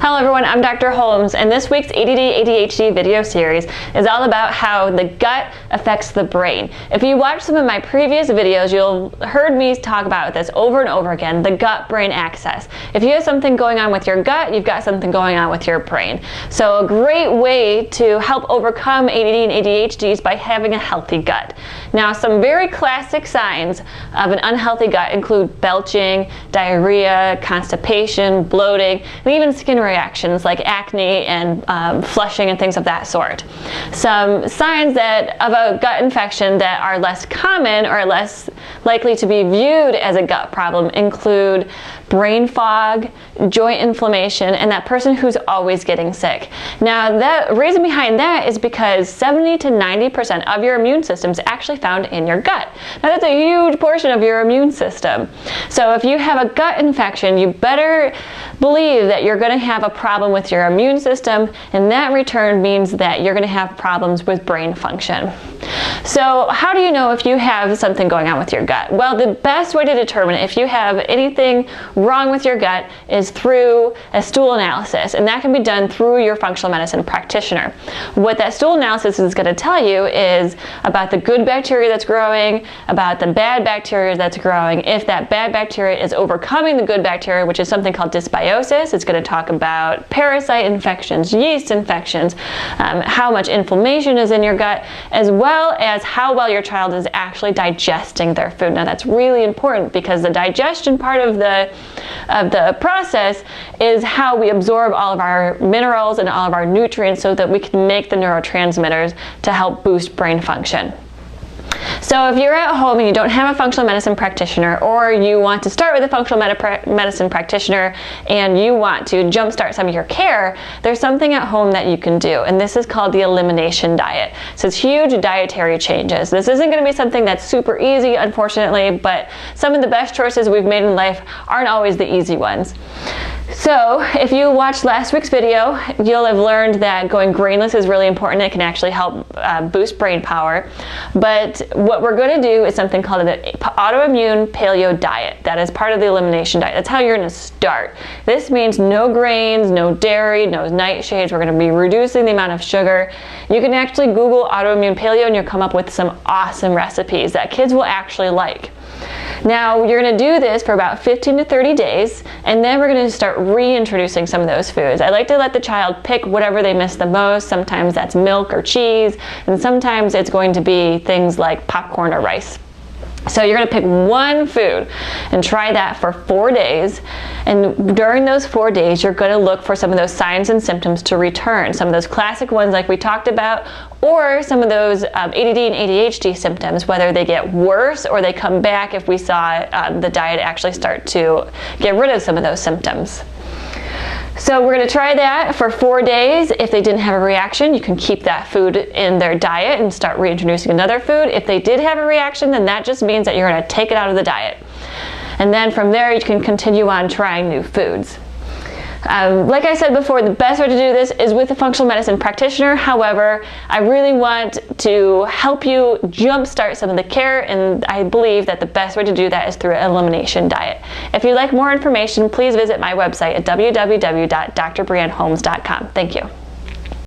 Hello everyone, I'm Dr. Holmes, and this week's ADD ADHD video series is all about how the gut affects the brain. If you watch some of my previous videos, you'll heard me talk about this over and over again, the gut-brain axis. If you have something going on with your gut, you've got something going on with your brain. So a great way to help overcome ADD and ADHD is by having a healthy gut. Now, some very classic signs of an unhealthy gut include belching, diarrhea, constipation, bloating, and even skin reactions like acne and flushing and things of that sort. Some signs of a gut infection that are less common or less likely to be viewed as a gut problem include brain fog, joint inflammation, and that person who's always getting sick. Now, the reason behind that is because 70 to 90% of your immune system is actually found in your gut. Now, that's a huge portion of your immune system. So if you have a gut infection, you better believe that you're going to have a problem with your immune system, and that in return means that you're going to have problems with brain function. So how do you know if you have something going on with your gut? Well, the best way to determine if you have anything wrong with your gut is through a stool analysis, and that can be done through your functional medicine practitioner. What that stool analysis is going to tell you is about the good bacteria that's growing, about the bad bacteria that's growing. If that bad bacteria is overcoming the good bacteria, which is something called dysbiosis, it's going to talk about parasite infections, yeast infections, how much inflammation is in your gut, as well as how well your child is actually digesting their food. Now, that's really important because the digestion part of the process is how we absorb all of our minerals and all of our nutrients so that we can make the neurotransmitters to help boost brain function. So if you're at home and you don't have a functional medicine practitioner, or you want to start with a functional medicine practitioner and you want to jumpstart some of your care, there's something at home that you can do, and this is called the elimination diet. So it's huge dietary changes. This isn't going to be something that's super easy, unfortunately, but some of the best choices we've made in life aren't always the easy ones. So if you watched last week's video, you'll have learned that going grainless is really important. It can actually help boost brain power. But what we're going to do is something called an autoimmune paleo diet. That is part of the elimination diet. That's how you're going to start. This means no grains, no dairy, no nightshades. We're going to be reducing the amount of sugar. You can actually Google autoimmune paleo and you'll come up with some awesome recipes that kids will actually like. Now, you're going to do this for about 15 to 30 days, and then we're going to start reintroducing some of those foods. I like to let the child pick whatever they miss the most. Sometimes that's milk or cheese, and sometimes it's going to be things like popcorn or rice. So you're going to pick one food and try that for 4 days, and during those 4 days you're going to look for some of those signs and symptoms to return, some of those classic ones like we talked about, or some of those ADD and ADHD symptoms, whether they get worse or they come back if we saw the diet actually start to get rid of some of those symptoms. So we're going to try that for 4 days. If they didn't have a reaction, you can keep that food in their diet and start reintroducing another food. If they did have a reaction, then that just means that you're going to take it out of the diet. And then from there, you can continue on trying new foods. Like I said before, the best way to do this is with a functional medicine practitioner. However, I really want to help you jumpstart some of the care, and I believe that the best way to do that is through an elimination diet. If you'd like more information, please visit my website at www.drbrianneholmes.com. Thank you.